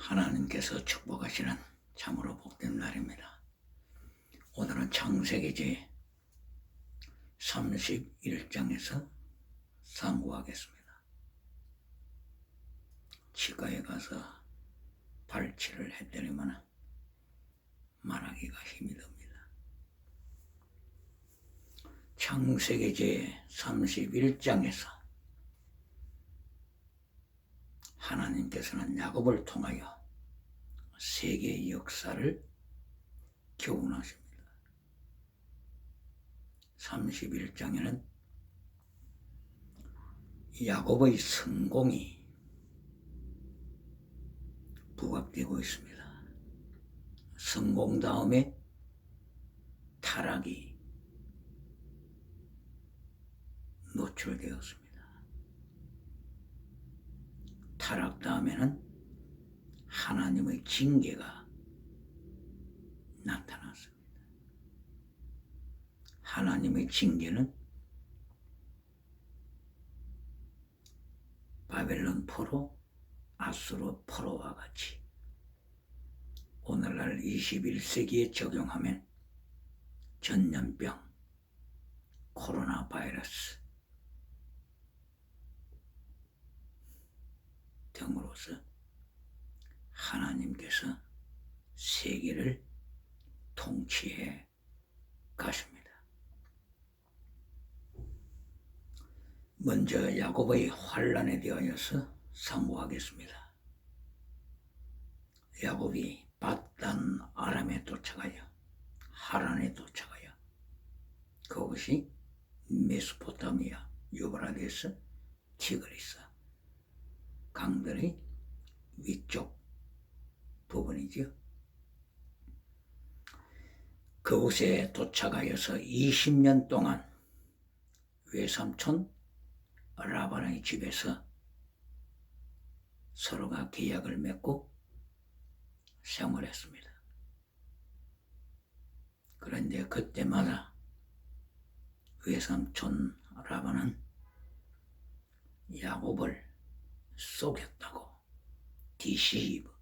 하나님께서 축복하시는 참으로 복된 날입니다. 오늘은 창세기지 31장에서 상고하겠습니다. 치과에 가서 발치를 했더니만 말하기가 힘이 듭니다. 창세기지 31장에서 하나님께서는 야곱을 통하여 세계의 역사를 교훈하십니다. 31장에는 야곱의 성공이 부각되고 있습니다. 성공 다음에 타락이 노출되었습니다. 타락 다음에는 하나님의 징계가 나타났습니다. 하나님의 징계는 바벨론 포로, 아수르 포로와 같이 오늘날 21세기에 적용하면 전염병, 코로나 바이러스 등으로서 하나님께서 세계를 통치해 가십니다. 먼저 야곱의 환난에 대하여서 상고하겠습니다. 야곱이 밧단 아람에 도착하여 하란에 도착하여 그것이 메소포타미아, 유브라데스, 티그리스 강들의 위쪽 부분이죠. 그곳에 도착하여서 20년 동안 외삼촌 라반의 집에서 서로가 계약을 맺고 생활했습니다. 그런데 그때마다 외삼촌 라반은 야곱을 속였다고 디시브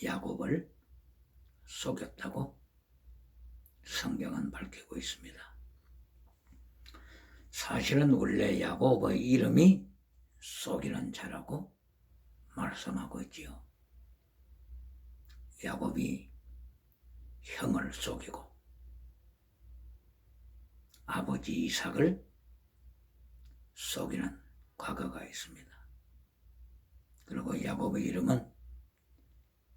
야곱을 속였다고 성경은 밝히고 있습니다. 사실은 원래 야곱의 이름이 속이는 자라고 말씀하고 있지요. 야곱이 형을 속이고 아버지 이삭을 속이는 과거가 있습니다. 그리고 야곱의 이름은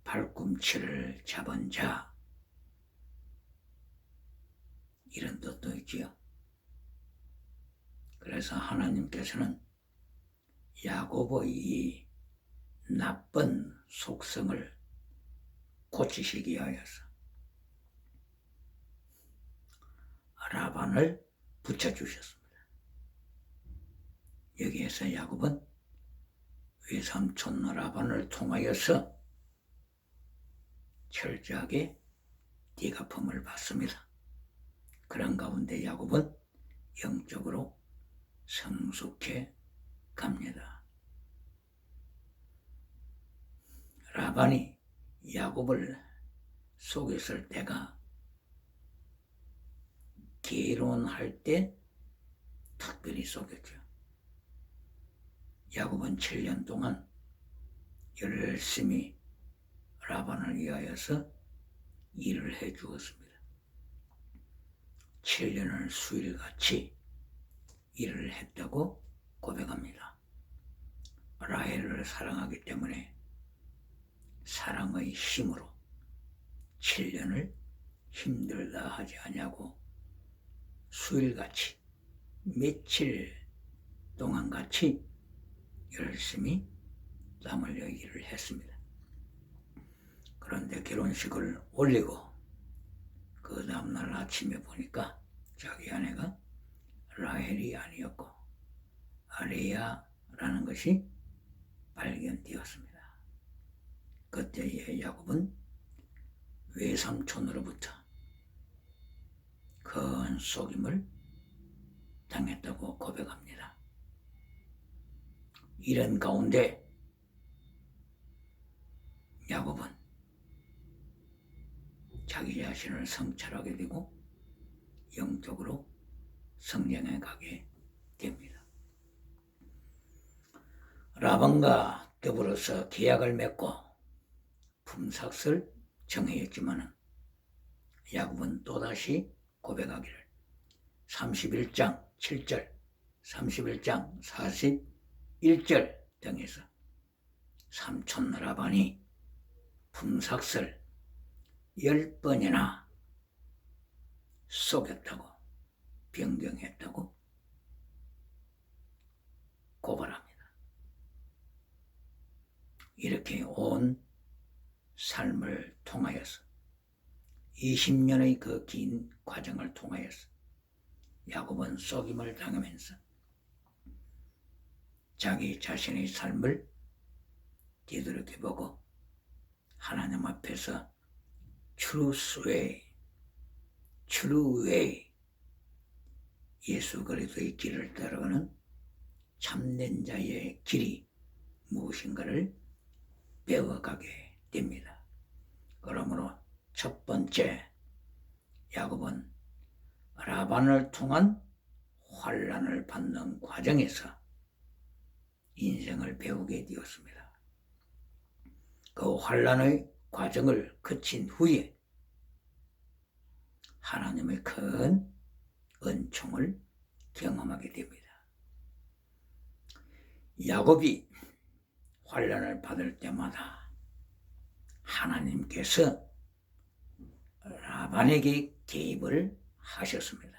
발꿈치를 잡은 자 이런 뜻도 있지요. 그래서 하나님께서는 야곱의 이 나쁜 속성을 고치시기 위하여서 라반을 붙여주셨습니다. 여기에서 야곱은 외삼촌 라반을 통하여서 철저하게 대갚음을 받습니다. 그런 가운데 야곱은 영적으로 성숙해 갑니다. 라반이 야곱을 속였을 때가 계론할 때 특별히 속였죠. 야곱은 7년 동안 열심히 라반을 위하여서 일을 해 주었습니다. 7년을 수일같이 일을 했다고 고백합니다. 라헬을 사랑하기 때문에 사랑의 힘으로 7년을 힘들다 하지 아니하고 수일같이 며칠 동안 같이 열심히 땀 흘려 일을 했습니다. 그런데 결혼식을 올리고 그 다음날 아침에 보니까 자기 아내가 라헬이 아니었고 레아라는 것이 발견되었습니다. 그때의 야곱은 외삼촌으로부터 큰 속임을 당했다고 고백합니다. 이런 가운데 야곱은 자기 자신을 성찰하게 되고 영적으로 성장해 가게 됩니다. 라반과 더불어서 계약을 맺고 품삯을 정했지만 야곱은 또다시 고백하기를 31장 7절 31장 41절 등에서 삼촌 라반이 품삯을 10번이나 속였다고 변경했다고 고발합니다. 이렇게 온 삶을 통하여서 20년의 그 긴 과정을 통하여서 야곱은 속임을 당하면서 자기 자신의 삶을 뒤돌아보고 하나님 앞에서 True way, 예수 그리스도의 길을 따라가는 참된 자의 길이 무엇인가를 배워가게 됩니다. 그러므로 첫 번째, 야곱은 라반을 통한 환난을 받는 과정에서 인생을 배우게 되었습니다. 그 환난의 과정을 거친 후에 하나님의 큰 은총을 경험하게 됩니다. 야곱이 환난을 받을 때마다 하나님께서 라반에게 개입을 하셨습니다.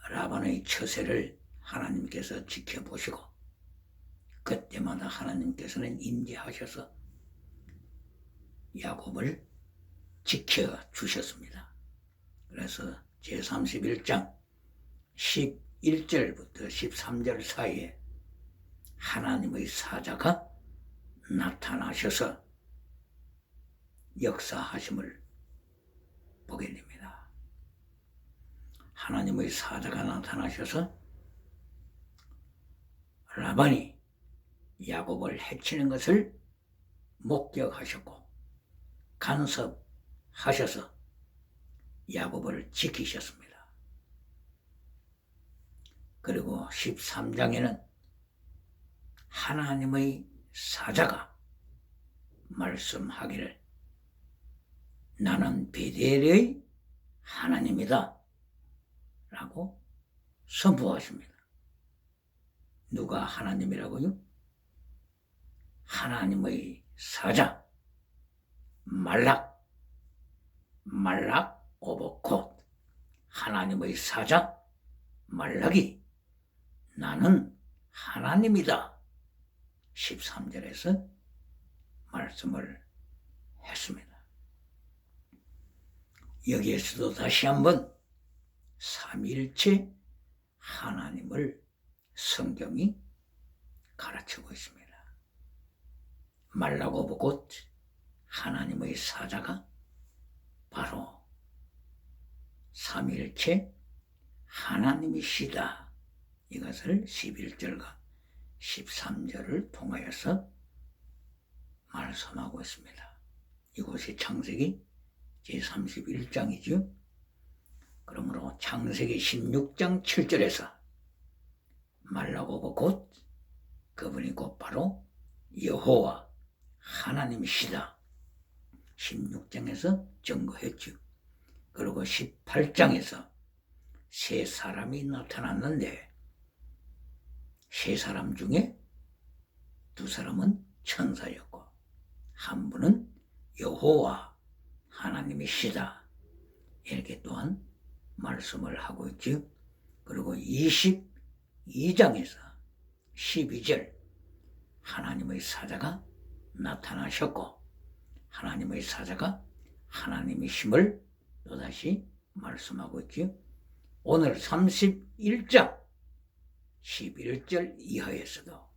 라반의 처세를 하나님께서 지켜보시고 그때마다 하나님께서는 임재하셔서 야곱을 지켜주셨습니다. 그래서 제31장 11절부터 13절 사이에 하나님의 사자가 나타나셔서 역사하심을 보게 됩니다. 하나님의 사자가 나타나셔서 라반이 야곱을 해치는 것을 목격하셨고 간섭하셔서 야곱을 지키셨습니다. 그리고 13장에는 하나님의 사자가 말씀하기를 나는 베델의 하나님이다 라고 선포하십니다. 누가 하나님이라고요? 하나님의 사자 말락 오브 곧 하나님의 사자 말락이 나는 하나님이다 13절에서 말씀을 했습니다. 여기에서도 다시 한번 삼위일체 하나님을 성경이 가르치고 있습니다. 말락 오브 곧 하나님의 사자가 바로 삼위일체 하나님이시다. 이것을 11절과 13절을 통하여서 말씀하고 있습니다. 이곳이 창세기 제31장이죠. 그러므로 창세기 16장 7절에서 말락 오브 곧 그분이 곧바로 여호와 하나님이시다. 16장에서 증거했죠. 그리고 18장에서 세 사람이 나타났는데 세 사람 중에 두 사람은 천사였고 한 분은 여호와 하나님이시다. 이렇게 또한 말씀을 하고 있죠. 그리고 22장에서 12절 하나님의 사자가 나타나셨고 하나님의 사자가 하나님이심을 또다시 말씀하고 있죠. 오늘 31장 11절 이하에서도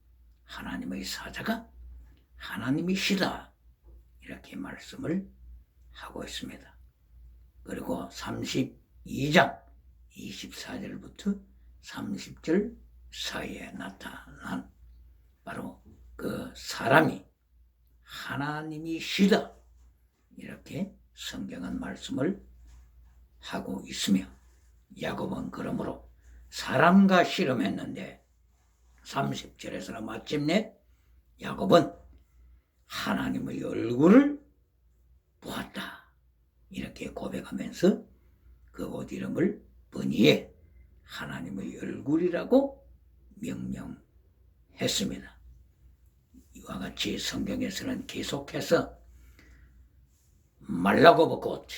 하나님의 사자가 하나님이시다 이렇게 말씀을 하고 있습니다. 그리고 32장 24절부터 30절 사이에 나타난 바로 그 사람이 하나님이시다, 이렇게 성경은 말씀을 하고 있으며, 야곱은 그러므로 사람과 씨름했는데 30절에서는 마침내 야곱은 하나님의 얼굴을 보았다, 이렇게 고백하면서 그 옷 이름을 번이에 하나님의 얼굴이라고 명명했습니다. 이와 같이 성경에서는 계속해서 말라고 곧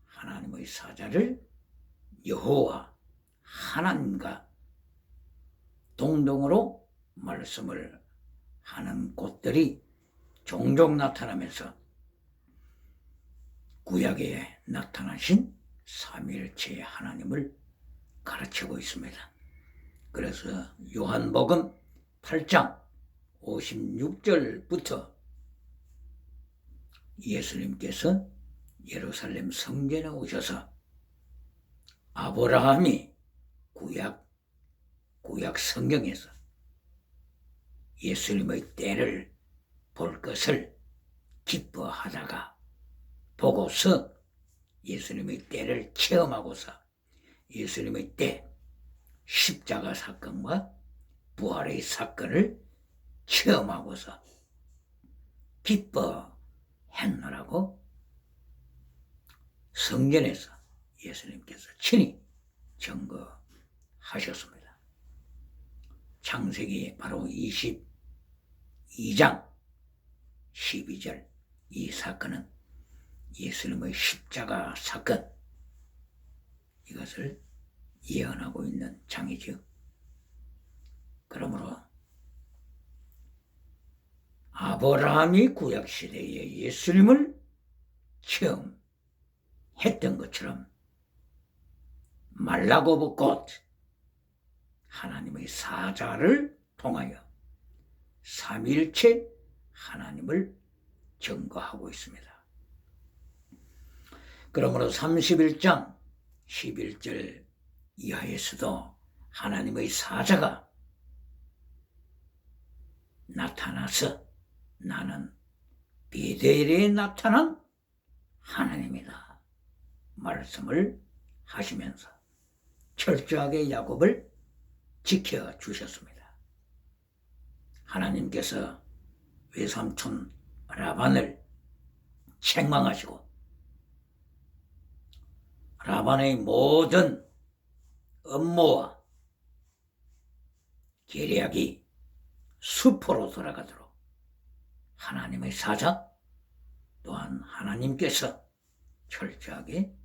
하나님의 사자를 여호와 하나님과 동등으로 말씀을 하는 곳들이 종종 나타나면서 구약에 나타나신 삼위일체의 하나님을 가르치고 있습니다. 그래서 요한복음 8장 56절부터 예수님께서 예루살렘 성전에 오셔서 아브라함이 구약 성경에서 예수님의 때를 볼 것을 기뻐하다가 보고서 예수님의 때를 체험하고서 예수님의 때 십자가 사건과 부활의 사건을 체험하고서 기뻐했노라고 성전에서 예수님께서 친히 증거하셨습니다. 창세기 바로 22장 12절, 이 사건은 예수님의 십자가 사건, 이것을 예언하고 있는 장이죠. 그러므로 아브라함이 구약시대에 예수님을 체험했던 것처럼 말라고 곧 하나님의 사자를 통하여 삼위일체 하나님을 증거하고 있습니다. 그러므로 31장 11절 이하에서도 하나님의 사자가 나타나서 나는 베델에 나타난 하나님이다 말씀을 하시면서 철저하게 야곱을 지켜주셨습니다. 하나님께서 외삼촌 라반을 책망하시고 라반의 모든 업무와 계략이 수포로 돌아가도록 하나님의 사자 또한 하나님께서 철저하게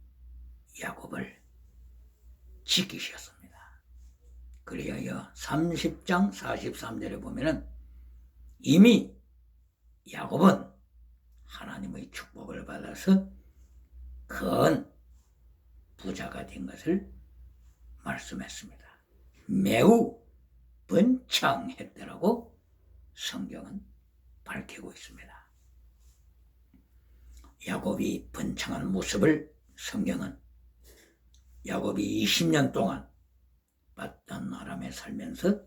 야곱을 지키셨습니다. 그리하여 30장 43절에 보면은 이미 야곱은 하나님의 축복을 받아서 큰 부자가 된 것을 말씀했습니다. 매우 번창했더라고 성경은 밝히고 있습니다. 야곱이 번창한 모습을 성경은 야곱이 20년 동안 밧단 아람에 살면서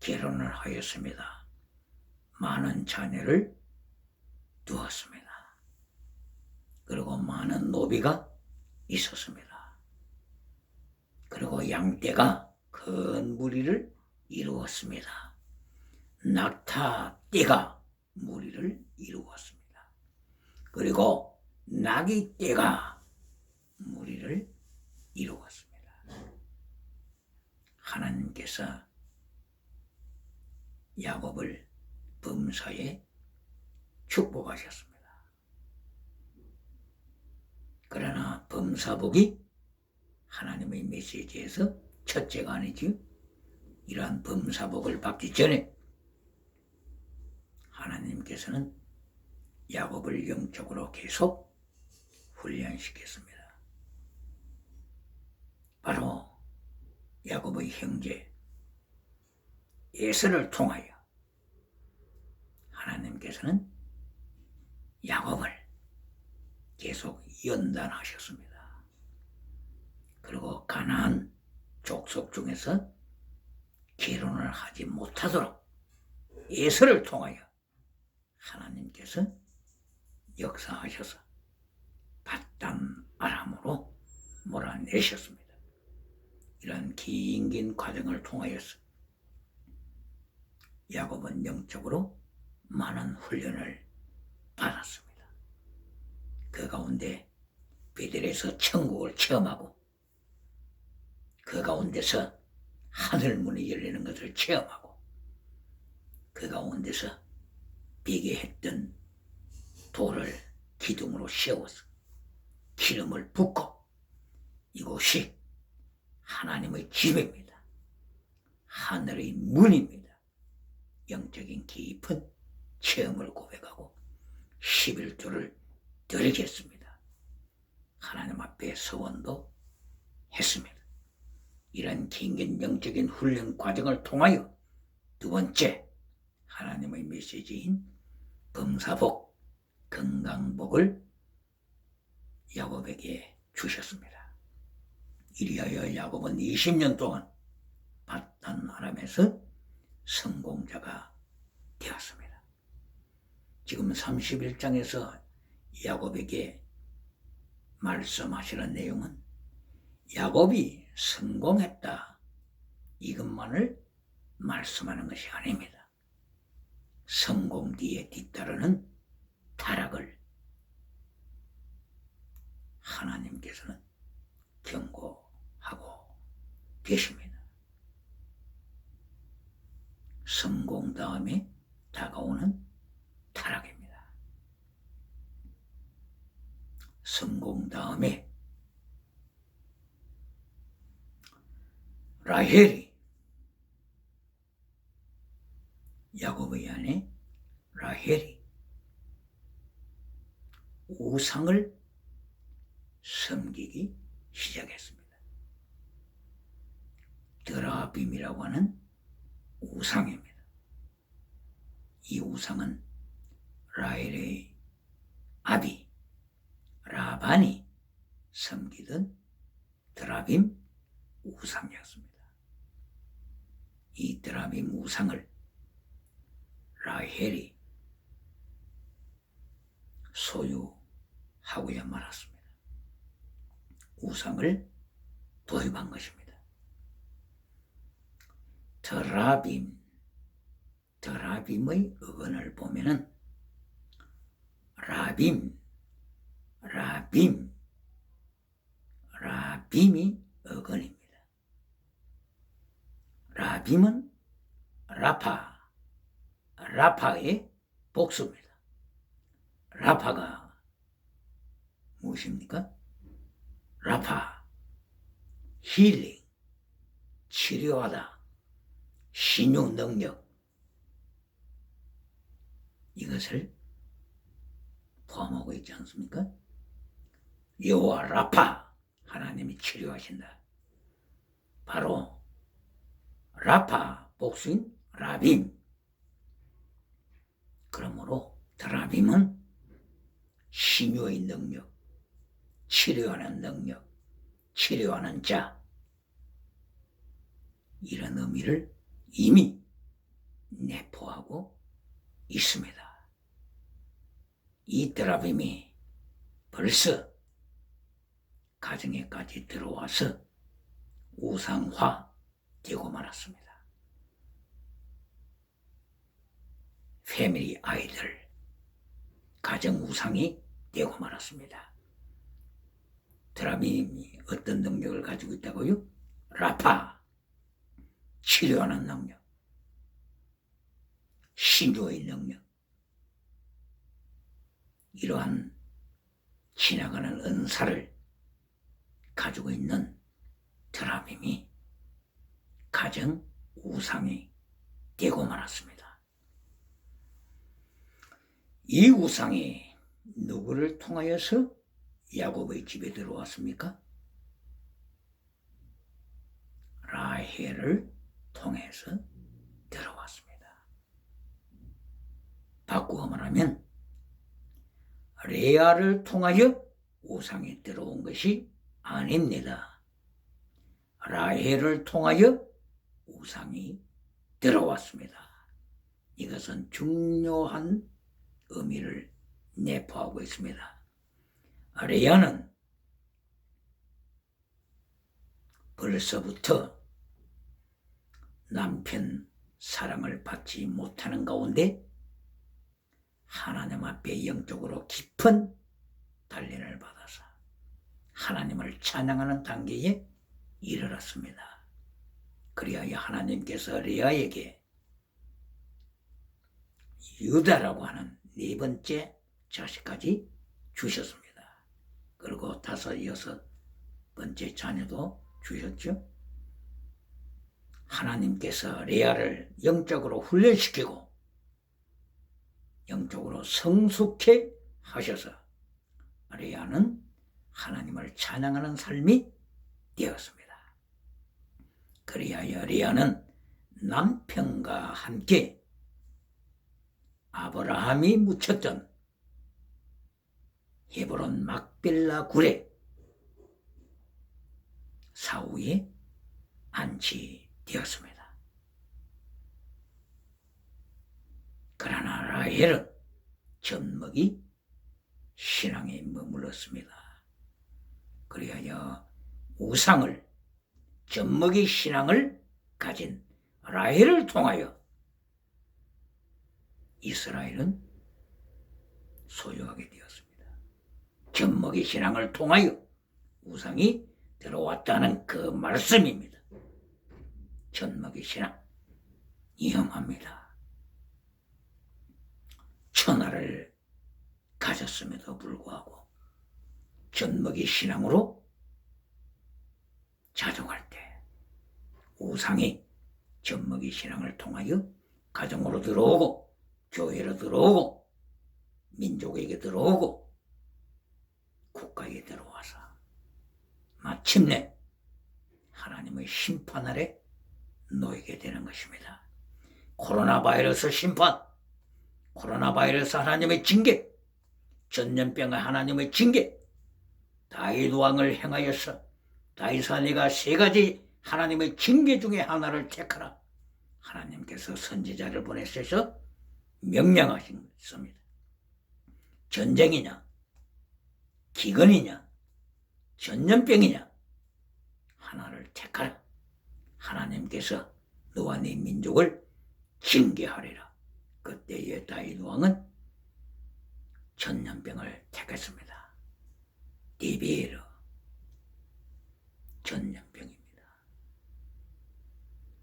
결혼을 하였습니다. 많은 자녀를 두었습니다. 그리고 많은 노비가 있었습니다. 그리고 양떼가 큰 무리를 이루었습니다. 낙타떼가 무리를 이루었습니다. 그리고 나귀떼가 무리를 이루었습니다. 하나님께서 야곱을 범사에 축복하셨습니다. 그러나 범사복이 하나님의 메시지에서 첫째가 아니지, 이러한 범사복을 받기 전에 하나님께서는 야곱을 영적으로 계속 훈련시켰습니다. 바로 야곱의 형제 에서를 통하여 하나님께서는 야곱을 계속 연단하셨습니다. 그리고 가나안 족속 중에서 결혼을 하지 못하도록 예서를 통하여 하나님께서 역사하셔서 바단 아람으로 몰아내셨습니다. 이런 긴 과정을 통하여서 야곱은 영적으로 많은 훈련을 받았습니다. 그 가운데 베델에서 천국을 체험하고 그 가운데서 하늘문이 열리는 것을 체험하고 그 가운데서 비게 했던 돌을 기둥으로 세워서 기름을 붓고 이곳이 하나님의 집입니다. 하늘의 문입니다. 영적인 깊은 체험을 고백하고 11조를 드리겠습니다. 하나님 앞에 서원도 했습니다. 이런 긴 영적인 훈련 과정을 통하여 두 번째 하나님의 메시지인 범사복, 건강복을 야곱에게 주셨습니다. 이리하여 야곱은 20년 동안 바단 아람에서 성공자가 되었습니다. 지금 31장에서 야곱에게 말씀하시는 내용은 야곱이 성공했다 이것만을 말씀하는 것이 아닙니다. 성공 뒤에 뒤따르는 타락을 하나님께서는 경고하고 계십니다. 성공 다음에 다가오는 타락입니다. 성공 다음에 라헬이 야곱의 아내 라헬이 우상을 섬기기 시작했습니다. 드라빔이라고 하는 우상입니다. 이 우상은 라헬의 아비 라반이 섬기던 드라빔 우상이었습니다. 이 드라빔 우상을 라헬이 소유하고야 말았습니다. 우상을 도입한 것입니다. 드라빔의 어근을 보면은 라빔이 어근입니다. 라빔은 라파의 복수입니다. 라파가 무엇입니까? 라파, 힐링, 치료하다, 신유 능력 이것을 포함하고 있지 않습니까? 여호와 라파 하나님이 치료하신다. 바로 라파 복수인 라빔. 그러므로 드라빔은 신유의 능력, 치료하는 능력, 치료하는 자 이런 의미를 이미 내포하고 있습니다. 이 드라빔이 벌써 가정에까지 들어와서 우상화 되고 말았습니다. 패밀리 아이들 가정 우상이 되고 말았습니다. 드라빔이 어떤 능력을 가지고 있다고요? 라파, 치료하는 능력, 신조의 능력, 이러한 지나가는 은사를 가지고 있는 드라빔이 가정 우상이 되고 말았습니다. 이 우상이 누구를 통하여서 야곱의 집에 들어왔습니까? 라헬을 통해서 들어왔습니다. 바꾸어 말하면 레아를 통하여 우상이 들어온 것이 아닙니다. 라헬을 통하여 우상이 들어왔습니다. 이것은 중요한 의미를 내포하고 있습니다. 레아는 벌써부터 남편 사랑을 받지 못하는 가운데 하나님 앞에 영적으로 깊은 단련을 받아서 하나님을 찬양하는 단계에 이르렀습니다. 그리하여 하나님께서 레아에게 유다라고 하는 네 번째 자식까지 주셨습니다. 그리고 5, 6번째 자녀도 주셨죠. 하나님께서 레아를 영적으로 훈련시키고 영적으로 성숙해 하셔서 레아는 하나님을 찬양하는 삶이 되었습니다. 그리하여 레아는 남편과 함께 아브라함이 묻혔던 헤브론 막벨라 굴에 사후에 안치되었습니다. 그러나 라헬은 젖먹이 신앙에 머물렀습니다. 그리하여 우상을 젖먹이 신앙을 가진 라헬을 통하여 이스라엘은 소유하게 되었습니다. 젖먹이 신앙을 통하여 우상이 들어왔다는 그 말씀입니다. 젖먹이 신앙 위험합니다. 천하를 가졌음에도 불구하고 젖먹이 신앙으로 자족할 때 우상이 젖먹이 신앙을 통하여 가정으로 들어오고 교회로 들어오고 민족에게 들어오고 국가에 들어와서 마침내 하나님의 심판 아래 놓이게 되는 것입니다. 코로나 바이러스 심판, 코로나 바이러스 하나님의 징계, 전염병의 하나님의 징계, 다윗 왕을 행하여서 다윗아 네가 3가지 하나님의 징계 중에 하나를 택하라. 하나님께서 선지자를 보내셔서 명령하셨습니다. 전쟁이냐, 기근이냐, 전염병이냐 하나를 택하라. 하나님께서 너와 네 민족을 징계하리라. 그때의 다윗 왕은 전염병을 택했습니다. 디비에르 전염병입니다.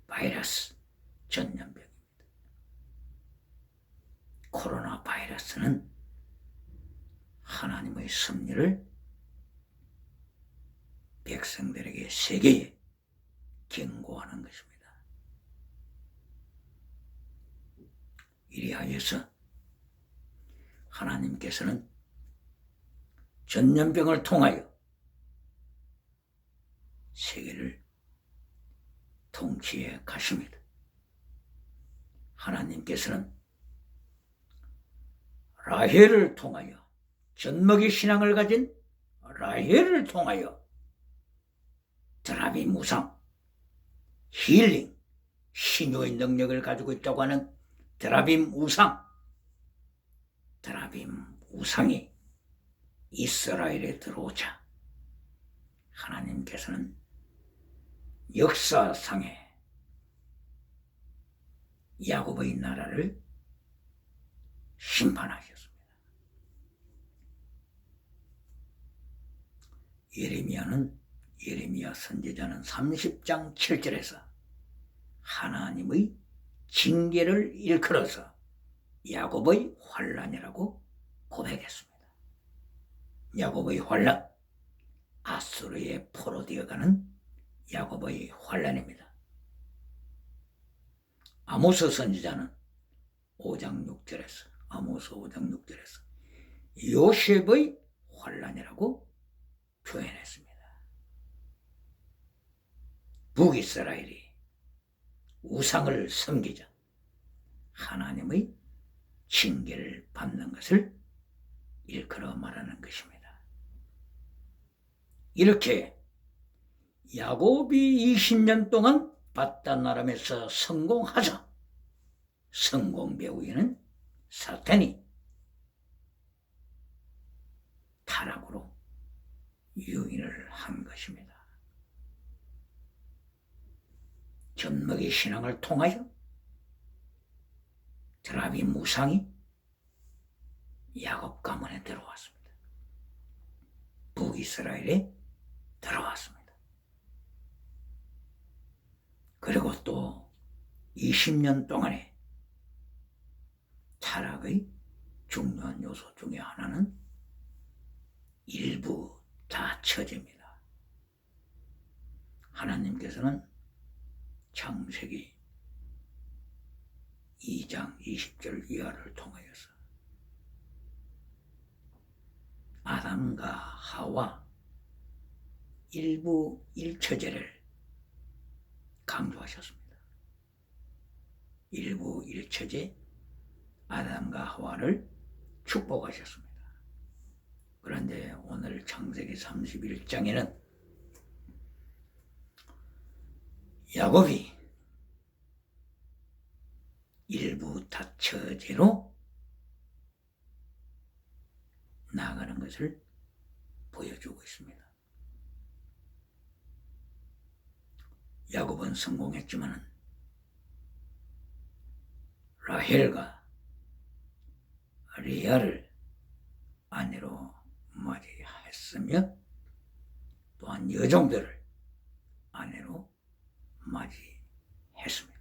바이러스 전염병입니다. 코로나 바이러스는 하나님의 섭리를 백성들에게 세계에 경고하는 것입니다. 이리하여서 하나님께서는 전염병을 통하여 세계를 통치해 가십니다. 하나님께서는 라헬을 통하여 젖먹이 신앙을 가진 라헬을 통하여 드라빔 우상, 힐링, 신유의 능력을 가지고 있다고 하는 드라빔 우상이 이스라엘에 들어오자 하나님께서는 역사상에 야곱의 나라를 심판하셨습니다. 예레미야 선지자는 30장 7절에서 하나님의 징계를 일컬어서 야곱의 환난이라고 고백했습니다. 야곱의 환난, 아수르의 포로 되어가는 야곱의 환난입니다. 아모스 선지자는 5장 6절에서 요셉의 환난이라고 표현했습니다. 북이스라엘이 우상을 섬기자 하나님의 징계를 받는 것을 일컬어 말하는 것입니다. 이렇게 야곱이 20년 동안 바다 나름에서 성공하자 성공 배후에는 사탄이 타락으로 유인을 한 것입니다. 젖먹이 신앙을 통하여 드라비 무상이 야곱 가문에 들어왔습니다. 북이스라엘에 들어왔습니다. 그리고 또 20년 동안에 타락의 중요한 요소 중에 하나는 일부 다처제입니다. 하나님께서는 창세기 2장 20절 이하를 통하여서 아담과 하와 일부 일처제를 강조하셨습니다. 일부 일처제 아담과 하와를 축복하셨습니다. 그런데 오늘 창세기 31장에는 야곱이 일부 다처제로 나아가는 것을 보여주고 있습니다. 야곱은 성공했지만 라헬과 레아를 아내로 맞이했으며 또한 여종들을 아내로 맞이했습니다.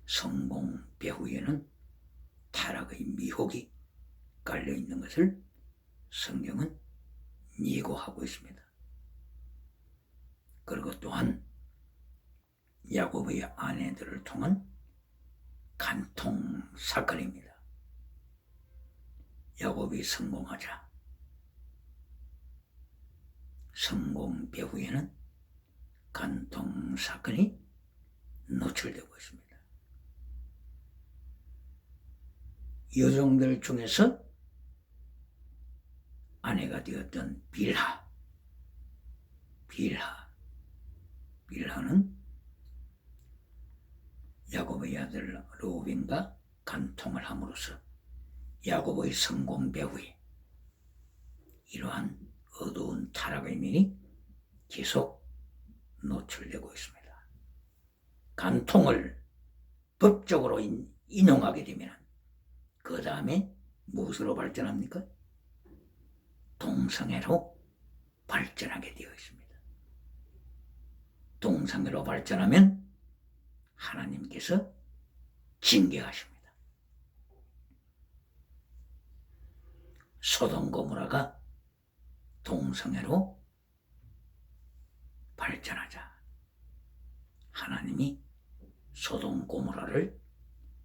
성공 배후에는 타락의 미혹이 깔려있는 것을 성경은 예고하고 있습니다. 그리고 또한 야곱의 아내들을 통한 간통 사건입니다. 야곱이 성공하자 성공 배후에는 간통 사건이 노출되고 있습니다. 여종들 중에서 아내가 되었던 빌하는 야곱의 아들 르우벤과 간통을 함으로써 야곱의 성공 배후에 이러한 어두운 타락의 면이 계속 노출되고 있습니다. 간통을 법적으로 인용하게 되면 그 다음에 무엇으로 발전합니까? 동성애로 발전하게 되어 있습니다. 동성애로 발전하면 하나님께서 징계하십니다. 소돔 고모라가 동성애로 발전하자 하나님이 소돔 고모라를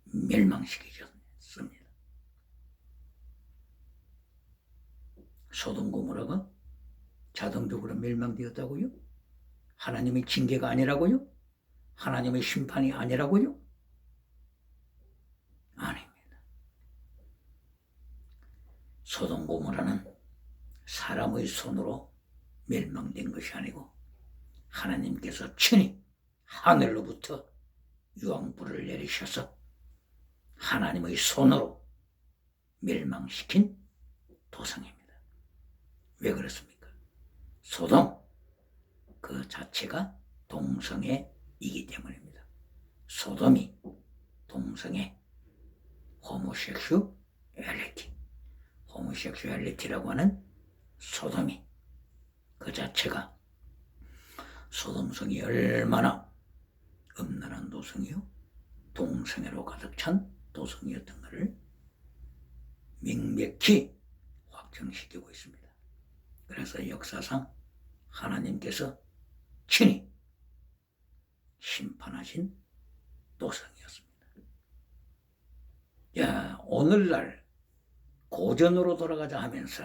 멸망시키셨습니다. 소돔 고모라가 자동적으로 멸망되었다고요? 하나님의 징계가 아니라고요? 하나님의 심판이 아니라고요? 아닙니다. 소돔 고모라는 사람의 손으로 멸망된 것이 아니고 하나님께서 친히 하늘로부터 유황불을 내리셔서 하나님의 손으로 멸망시킨 도성입니다. 왜 그렇습니까? 소돔 그 자체가 동성애이기 때문입니다. 소돔이 동성애, 호모섹슈얼리티라고 하는 소돔이 그 자체가 소돔성이 얼마나 음란한 도성이요 동성애로 가득 찬 도성이었던 것을 명백히 확정시키고 있습니다. 그래서 역사상 하나님께서 친히 심판하신 도성이었습니다. 야, 오늘날 고전으로 돌아가자 하면서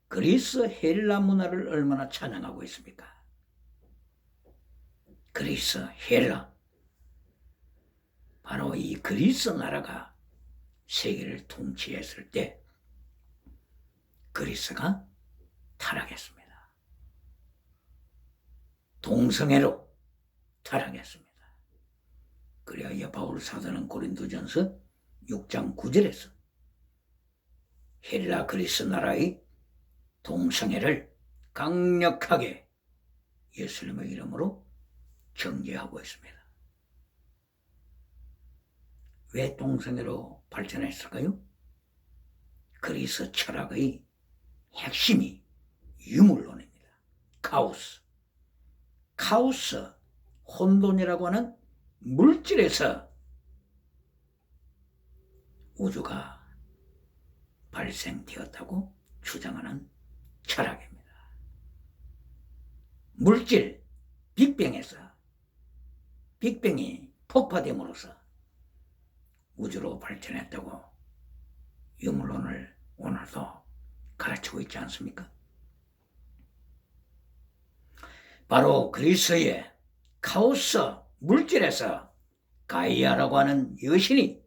그리스 헬라 문화를 얼마나 찬양하고 있습니까? 그리스 헬라, 바로 이 그리스 나라가 세계를 통치했을 때 그리스가 타락했습니다. 동성애로 타락했습니다. 그리하여 바울 사도는 고린도전서 6장 9절에서 헬라 그리스 나라의 동성애를 강력하게 예수님의 이름으로 정죄하고 있습니다. 왜 동성애로 발전했을까요? 그리스 철학의 핵심이 유물론입니다. 카오스, 혼돈이라고 하는 물질에서 우주가 발생되었다고 주장하는 철학입니다. 물질, 빅뱅이 폭파됨으로써 우주로 발전했다고 유물론을 오늘도 가르치고 있지 않습니까? 바로 그리스의 카오스 물질에서 가이아라고 하는 여신이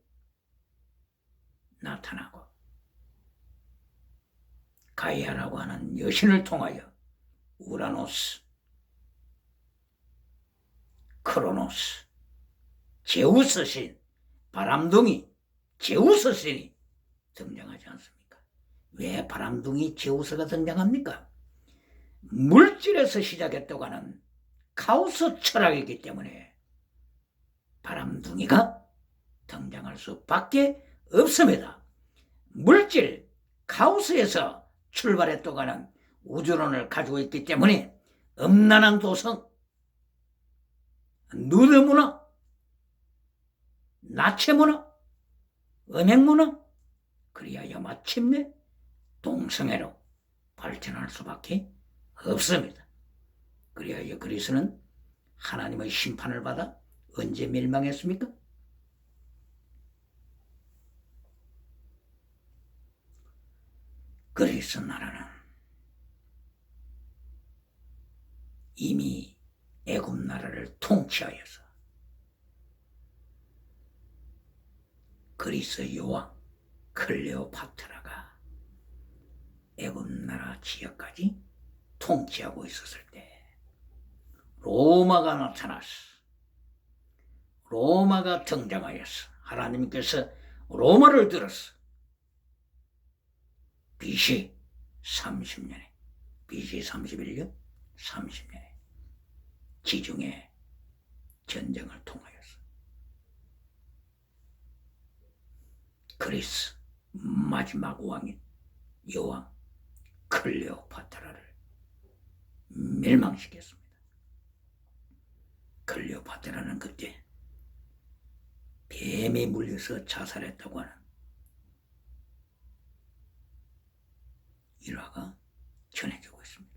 나타나고 가이아라고 하는 여신을 통하여 우라노스, 크로노스, 제우스 신, 바람둥이 제우스 신이 등장하지 않습니까? 왜 바람둥이 제우스가 등장합니까? 물질에서 시작했다고 하는 카오스 철학이기 때문에 바람둥이가 등장할 수밖에 없습니다. 물질, 카오스에서 출발했다고 하는 우주론을 가지고 있기 때문에 음란한 도성, 누드문화, 나체문화, 음행문화, 그리하여 마침내 동성애로 발전할 수밖에 없습니다. 그리하여 그리스는 하나님의 심판을 받아 언제 멸망했습니까? 그리스 나라는 이미 애굽 나라를 통치하여서 그리스 여왕 클레오파트라가 애굽 나라 지역까지 통치하고 있었을 때 로마가 나타났어. 로마가 등장하였어. 하나님께서 로마를 들었어. BC 30년에, BC 31년, 30년에 지중해 전쟁을 통하여서 그리스 마지막 왕인 여왕 클레오파트라를 멸망시켰습니다. 클레오파트라는 그때 뱀에 물려서 자살했다고 하는 일화가 전해지고 있습니다.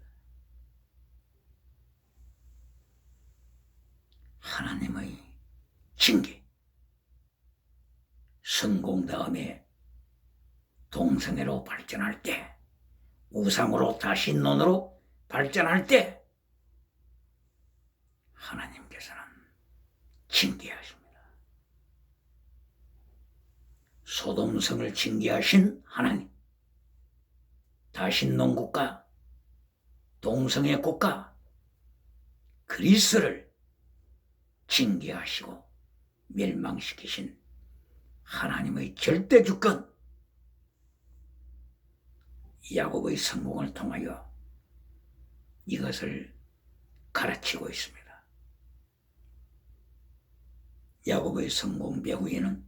하나님의 징계, 성공 다음에 동성애로 발전할 때, 우상으로 다신론으로 발전할 때 하나님께서는 징계하십니다. 소돔성을 징계하신 하나님, 다신론 국가, 동성애 국가 그리스를 징계하시고 멸망시키신 하나님의 절대 주권, 야곱의 성공을 통하여 이것을 가르치고 있습니다. 야곱의 성공 배후에는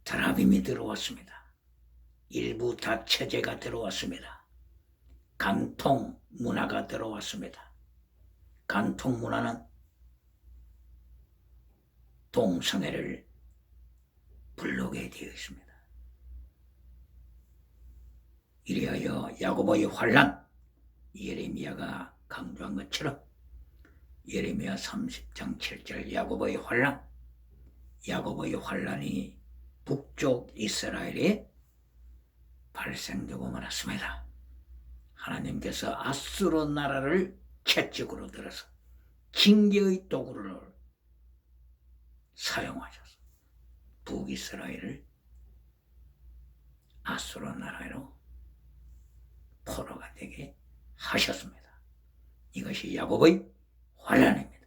드라빔이 들어왔습니다. 일부 다체제가 들어왔습니다. 간통 문화가 들어왔습니다. 간통 문화는 동성애를 불러오게 되어 있습니다. 이리하여 야곱의 환난, 예레미야가 강조한 것처럼 예레미야 30장 7절 야곱의 환난이 북쪽 이스라엘에 발생되고 말았습니다. 하나님께서 아수르 나라를 채찍으로 들어서 징계의 도구를 사용하셔서 북이스라엘을 아수르 나라로 포로가 되게 하셨습니다. 이것이 야곱의 환난입니다.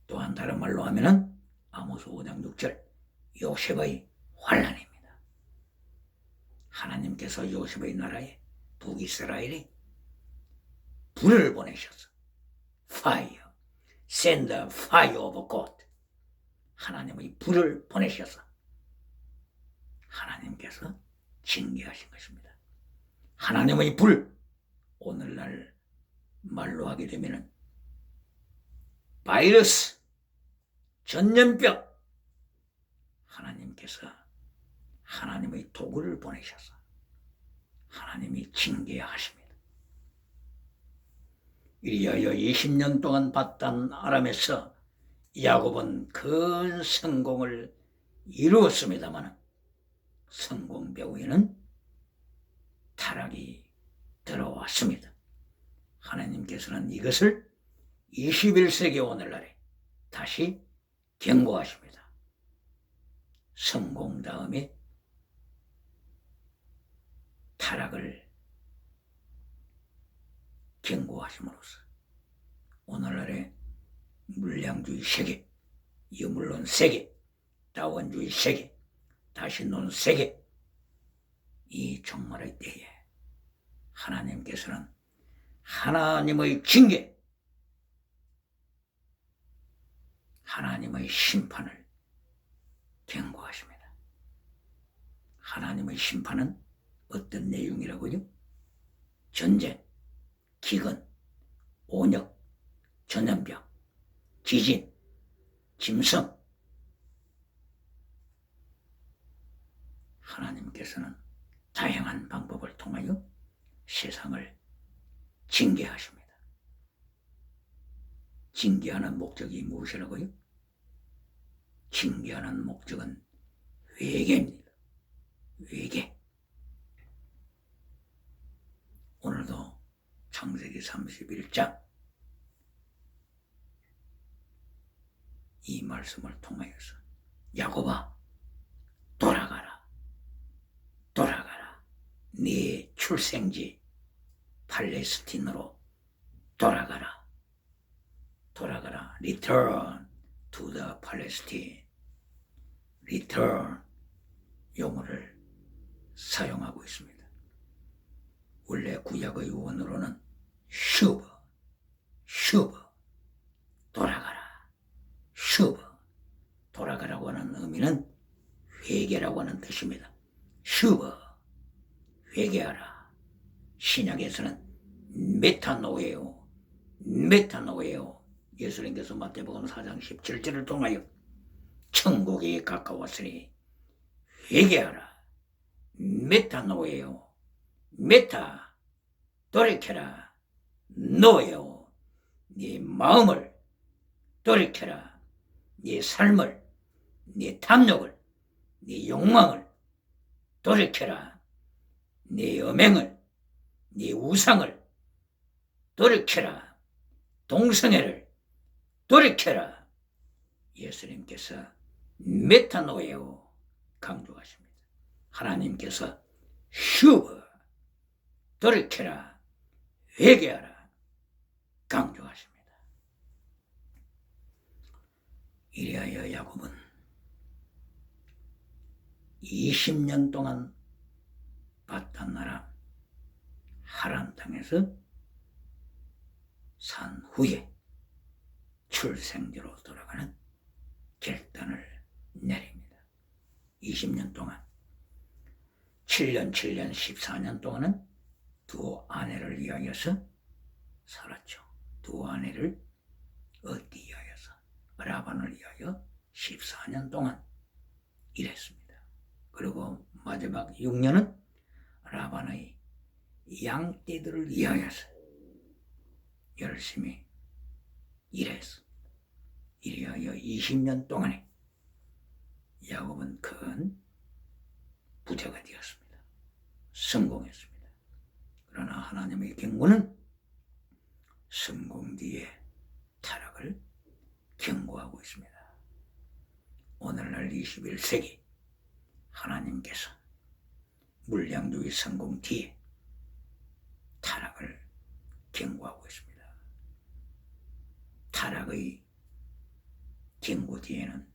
또한 다른 말로 하면은 아모스 5장 6절 요셉의 환난입니다. 하나님께서 요셉의 나라에 북이스라엘에 불을 보내셔서 fire, send the fire of God, 하나님의 불을 보내셔서 하나님께서 징계하신 것입니다. 하나님의 불, 오늘날 말로 하게 되면은 바이러스, 전염병, 하나님께서 하나님의 도구를 보내셔서 하나님이 징계하십니다. 이리하여 20년 동안 받던 아람에서 야곱은 큰 성공을 이루었습니다만 성공 배후에는 타락이 들어왔습니다. 하나님께서는 이것을 21세기 오늘날에 다시 경고하십니다. 성공 다음에 타락을 경고하심으로써 오늘날의 물량주의 세계, 유물론 세계, 다원주의 세계, 다신론 세계, 이 종말의 때에 하나님께서는 하나님의 징계, 하나님의 심판을 경고하십니다. 하나님의 심판은 어떤 내용이라고요? 전쟁, 기근, 온역, 전염병, 지진, 짐승. 하나님께서는 다양한 방법을 통하여 세상을 징계하십니다. 징계하는 목적이 무엇이라고요? 징계하는 목적은 회개입니다. 회개. 오늘도 창세기 31장 이 말씀을 통하여서 야곱아, 돌아가라. 돌아가라. 네 출생지 팔레스틴으로 돌아가라. 돌아가라. Return to the Palestine. Return 용어를 사용하고 있습니다. 원래 구약의 원어로는 슈브, 돌아가라. 슈브, 돌아가라고 하는 의미는 회개라고 하는 뜻입니다. 슈브, 회개하라. 신약에서는 메타노예요. 예수님께서 마태복음 4장 17절을 통하여 천국이 가까웠으니 회개하라. 메타노예요. 메타, 돌이켜라. 노예요. 네 마음을 돌이켜라. 네 삶을, 네 탐욕을, 네 욕망을 돌이켜라. 네 음행을, 네 우상을 돌이켜라. 동성애를 돌이켜라. 예수님께서 메타노예요 강조하십니다. 하나님께서 슈브, 돌이켜라, 회개하라 강조하십니다. 이리하여 야곱은 20년 동안 받던 나라 하란 땅에서 산 후에 출생지로 돌아가는 결단을 내립니다. 20년 동안 7년 14년 동안은 두 아내를 위하여서 살았죠. 두 아내를 얻기 위하여서 라반을 위하여 14년 동안 일했습니다. 그리고 마지막 6년은 라반의 양떼들을 위하여서 열심히 일했습니다. 이리하여 20년 동안에 야곱은 큰 부자가 되었습니다. 성공했습니다. 그러나 하나님의 경고는 성공 뒤에 타락을 경고하고 있습니다. 오늘날 21세기 하나님께서 물량주의 성공 뒤에 타락을 경고하고 있습니다. 타락의 경고 뒤에는